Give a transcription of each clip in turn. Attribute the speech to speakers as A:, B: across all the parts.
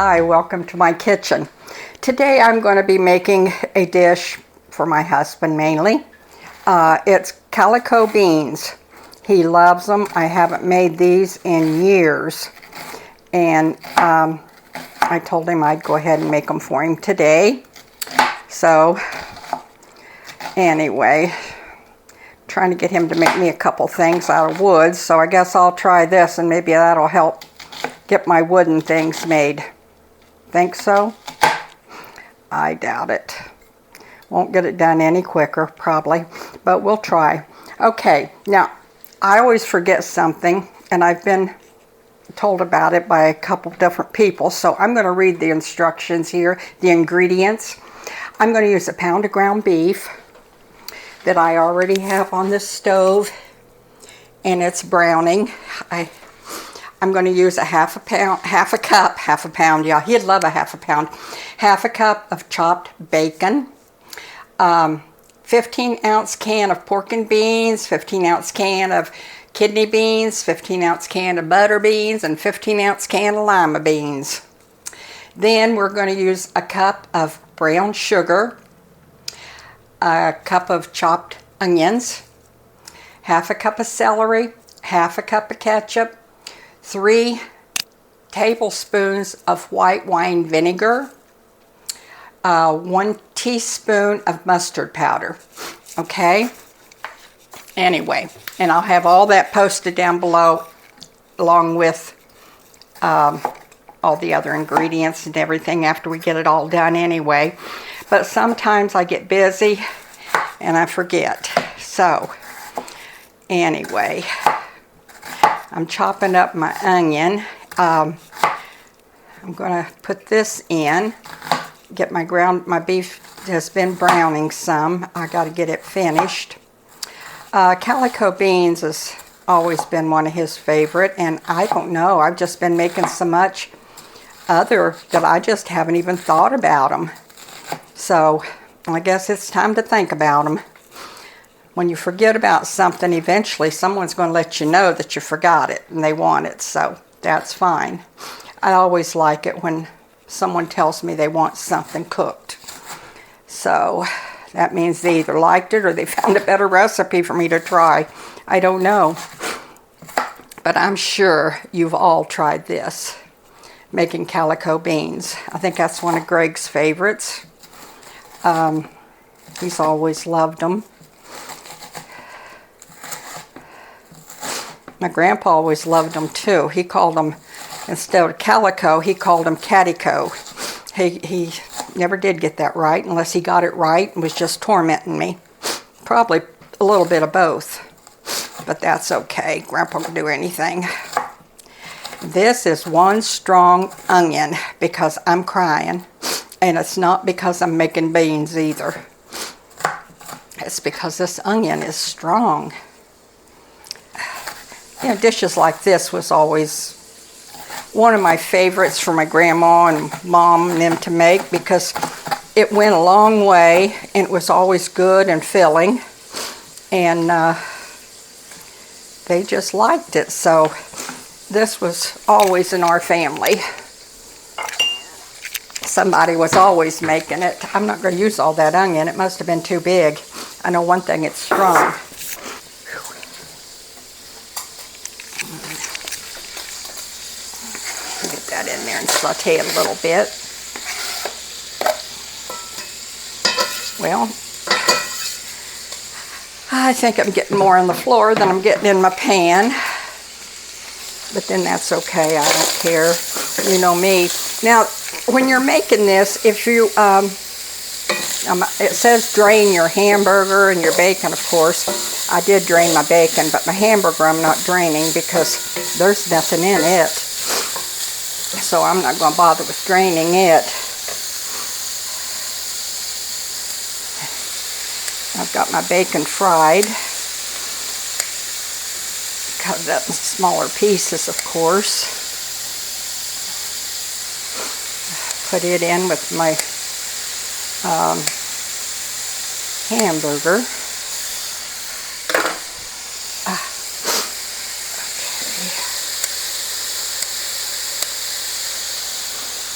A: Hi, welcome to my kitchen. Today I'm going to be making a dish for my husband mainly. It's Calico beans. He loves them. I haven't made these in years. And I told him I'd go ahead and make them for him today. So anyway, trying to get him to make me a couple things out of wood. So I guess I'll try this and maybe that'll help get my wooden things made. Think so? I doubt it. Won't get it done any quicker, probably, but we'll try. Okay, now, I always forget something, and I've been told about it by a couple different people, so I'm going to read the instructions here, the ingredients. I'm going to use a pound of ground beef that I already have on the stove, and it's browning. I'm going to use a half a pound, yeah, he'd love a half a cup of chopped bacon, 15-ounce can of pork and beans, 15-ounce can of kidney beans, 15-ounce can of butter beans, and 15-ounce can of lima beans. Then we're going to use a cup of brown sugar, a cup of chopped onions, half a cup of celery, half a cup of ketchup, 3 tablespoons of white wine vinegar, 1 teaspoon of mustard powder. Okay? Anyway, and I'll have all that posted down below along with all the other ingredients and everything after we get it all done anyway. But sometimes I get busy and I forget. So, anyway, I'm chopping up my onion. I'm going to put this in. Get my beef has been browning some. I got to get it finished. Calico beans has always been one of his favorite, and I don't know. I've just been making so much other that I just haven't even thought about them. So I guess it's time to think about them. When you forget about something, eventually someone's going to let you know that you forgot it and they want it, so that's fine. I always like it when someone tells me they want something cooked. So that means they either liked it or they found a better recipe for me to try. I don't know. But I'm sure you've all tried this, making calico beans. I think that's one of Greg's favorites. He's always loved them. My grandpa always loved them too. He called them, instead of calico, he called them catico. He never did get that right unless he got it right and was just tormenting me. Probably a little bit of both, but that's okay. Grandpa can do anything. This is one strong onion because I'm crying, and it's not because I'm making beans either. It's because this onion is strong. You know, dishes like this was always one of my favorites for my grandma and mom and them to make because it went a long way and it was always good and filling, and they just liked it. So this was always in our family. Somebody was always making it. I'm not going to use all that onion. It must have been too big. I know one thing, it's strong. Get that in there and saute it a little bit. Well, I think I'm getting more on the floor than I'm getting in my pan. But then that's okay. I don't care. You know me. Now, when you're making this, if you, it says drain your hamburger and your bacon, of course. I did drain my bacon, but my hamburger I'm not draining because there's nothing in it. So I'm not going to bother with draining it. I've got my bacon fried. Cut it up in smaller pieces, of course. Put it in with my hamburger.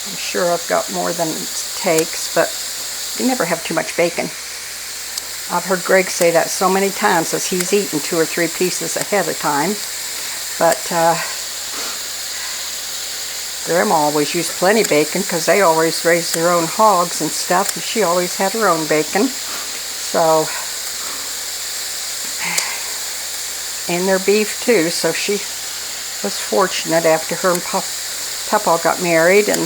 A: I'm sure I've got more than it takes, but you never have too much bacon. I've heard Greg say that so many times as he's eaten 2 or 3 pieces ahead of time. But Grandma always used plenty of bacon because they always raised their own hogs and stuff, and she always had her own bacon. So, and their beef too, so she was fortunate after her and Papa got married, and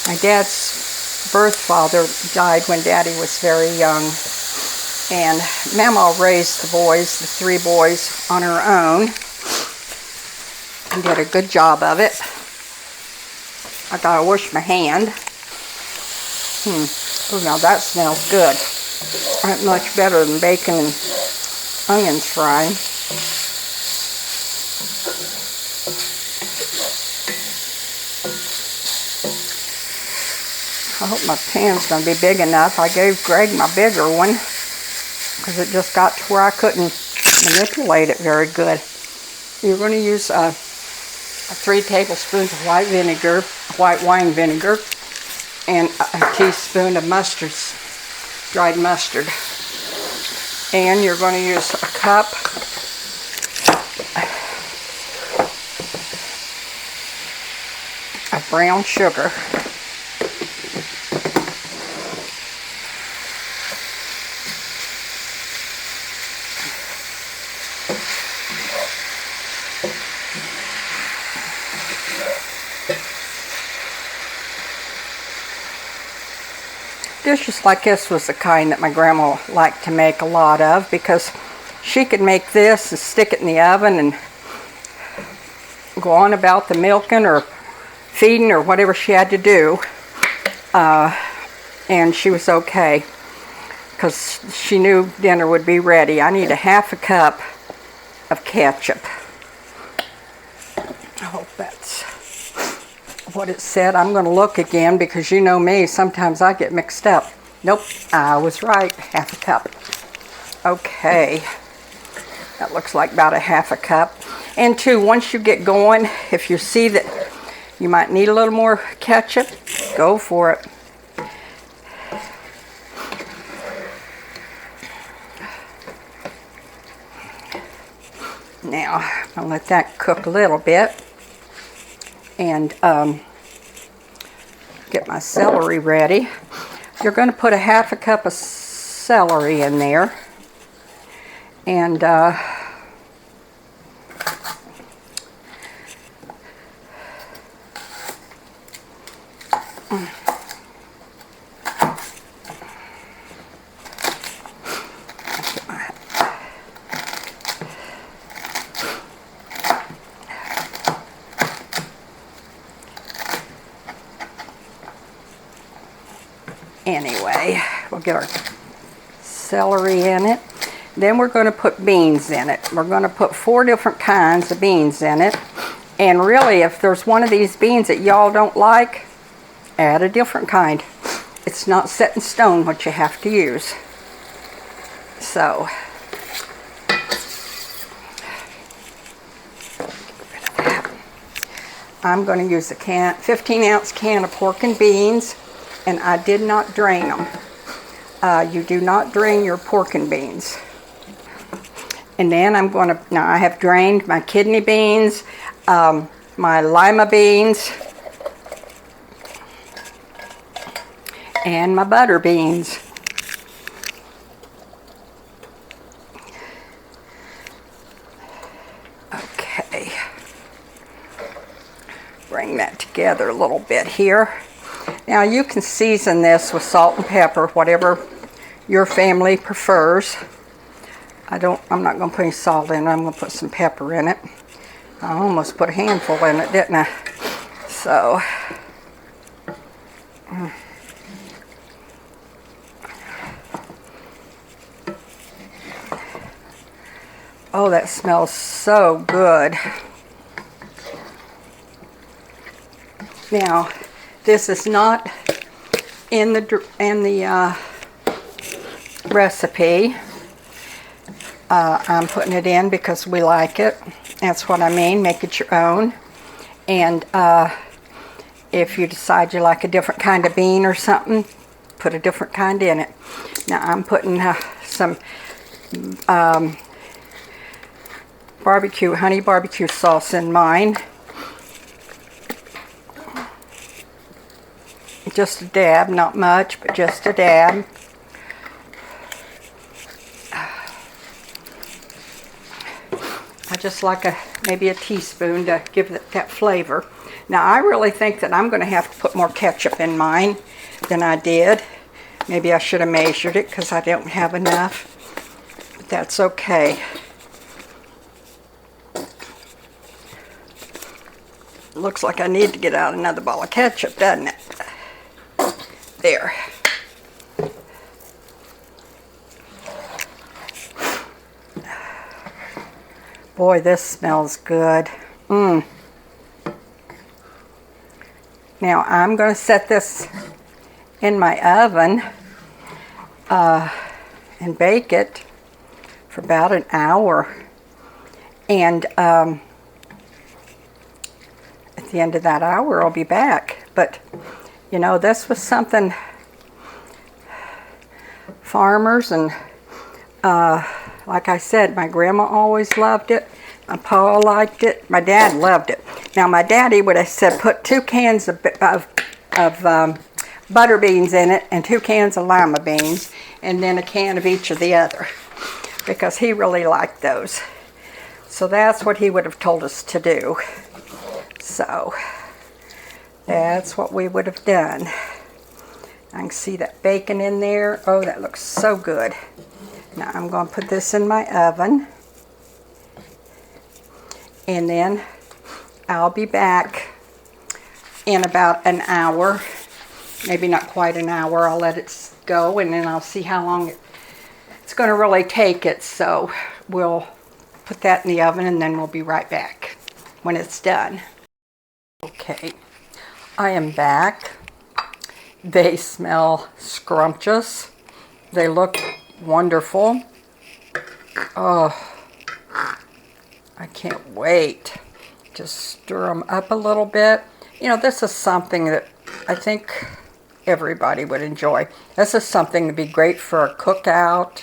A: my dad's birth father died when Daddy was very young, and Mama raised the boys, the 3 boys, on her own, and did a good job of it. I gotta wash my hand. Oh, now that smells good. Not much better than bacon and onions frying. I hope my pan's going to be big enough. I gave Greg my bigger one because it just got to where I couldn't manipulate it very good. You're going to use 3 tablespoons of white vinegar, white wine vinegar, and a teaspoon of mustard, dried mustard. And you're going to use a cup of brown sugar. Dishes like this was the kind that my grandma liked to make a lot of, because she could make this and stick it in the oven and go on about the milking or feeding or whatever she had to do, and she was okay because she knew dinner would be ready. I need a half a cup of ketchup. I hope that's what it said. I'm going to look again because you know me, sometimes I get mixed up. Nope, I was right, half a cup. Okay, that looks like about a half a cup. And 2, once you get going, if you see that you might need a little more ketchup, go for it. Now, I'll let that cook a little bit. And get my celery ready. You're going to put a half a cup of celery in there, and anyway, we'll get our celery in it. Then we're going to put beans in it. We're going to put 4 different kinds of beans in it. And really, if there's one of these beans that y'all don't like, add a different kind. It's not set in stone what you have to use. So, I'm going to use a 15-ounce can of pork and beans, and I did not drain them. You do not drain your pork and beans. And then I'm going to, now I have drained my kidney beans, my lima beans, and my butter beans. Okay. Bring that together a little bit here. Now you can season this with salt and pepper, whatever your family prefers. I'm not going to put any salt in it. I'm going to put some pepper in it. I almost put a handful in it, didn't I? So, oh, that smells so good. Now, this is not in the recipe. I'm putting it in because we like it. That's what I mean. Make it your own. And If you decide you like a different kind of bean or something, put a different kind in it. Now I'm putting some honey barbecue sauce in mine. Just a dab, not much, but just a dab. I just like maybe a teaspoon to give it that flavor. Now I really think that I'm going to have to put more ketchup in mine than I did. Maybe I should have measured it because I don't have enough. But that's okay. Looks like I need to get out another bottle of ketchup, doesn't it? There. Boy, this smells good. Now I'm going to set this in my oven and bake it for about an hour. And at the end of that hour, I'll be back. But, you know, this was something farmers and, like I said, my grandma always loved it. My pa liked it. My dad loved it. Now, my daddy would have said put 2 cans of butter beans in it and 2 cans of lima beans and then a can of each of the other because he really liked those. So that's what he would have told us to do. So that's what we would have done. I can see that bacon in there. Oh, that looks so good. Now I'm going to put this in my oven. And then I'll be back in about an hour. Maybe not quite an hour. I'll let it go and then I'll see how long it's going to really take it. So we'll put that in the oven and then we'll be right back when it's done. Okay, I am back. They smell scrumptious. They look wonderful. Oh, I can't wait. Just stir them up a little bit. You know, this is something that I think everybody would enjoy. This is something to be great for a cookout.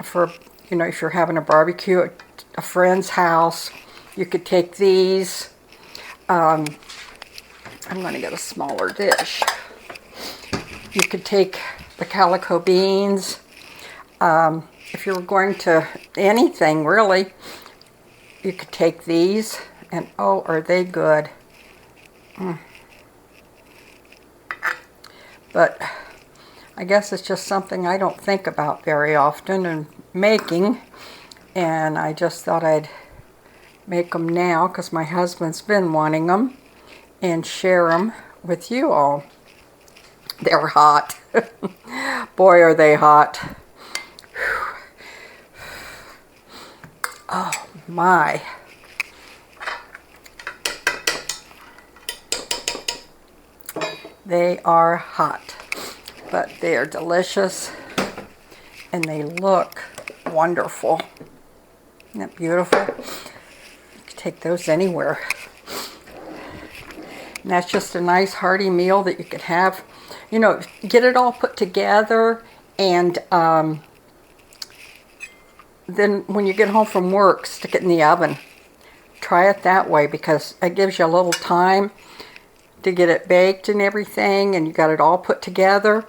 A: For, you know, if you're having a barbecue at a friend's house, you could take these. I'm going to get a smaller dish. You could take the Calico beans. If you're going to anything, really, you could take these. And, oh, are they good. But I guess it's just something I don't think about very often in making. And I just thought I'd make them now because my husband's been wanting them and share them with you all. They're hot. Boy, are they hot. Oh my. They are hot, but they are delicious and they look wonderful. Isn't that beautiful? You can take those anywhere. And that's just a nice hearty meal that you could have. You know, get it all put together and then when you get home from work, stick it in the oven. Try it that way because it gives you a little time to get it baked and everything and you got it all put together.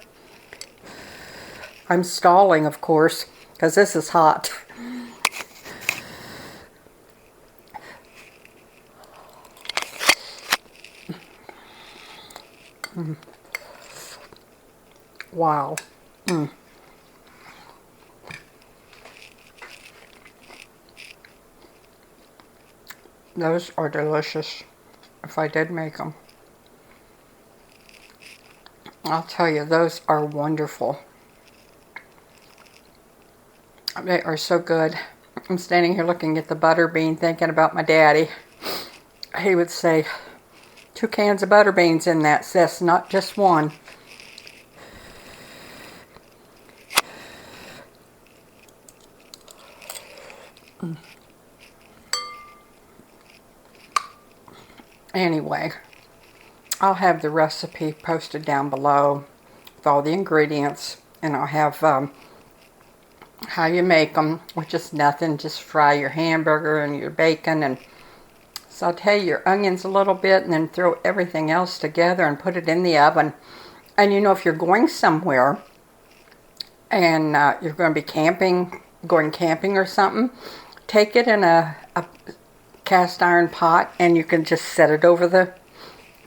A: I'm stalling, of course, because this is hot. Wow. Those are delicious, if I did make them. I'll tell you, those are wonderful. They are so good. I'm standing here looking at the butter bean thinking about my daddy. He would say, 2 cans of butter beans in that, sis, not just one. Anyway, I'll have the recipe posted down below with all the ingredients, and I'll have how you make them, which is nothing. Just fry your hamburger and your bacon and saute your onions a little bit, and then throw everything else together and put it in the oven. And you know, if you're going somewhere and you're going to be going camping or something, take it in a cast iron pot and you can just set it over the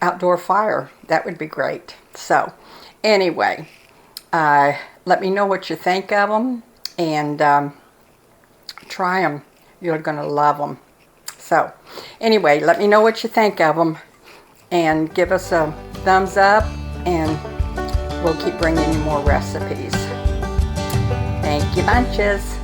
A: outdoor fire. That would be great. So anyway, let me know what you think of them, and try them. You're going to love them. So anyway, let me know what you think of them, and give us a thumbs up, and we'll keep bringing you more recipes. Thank you bunches.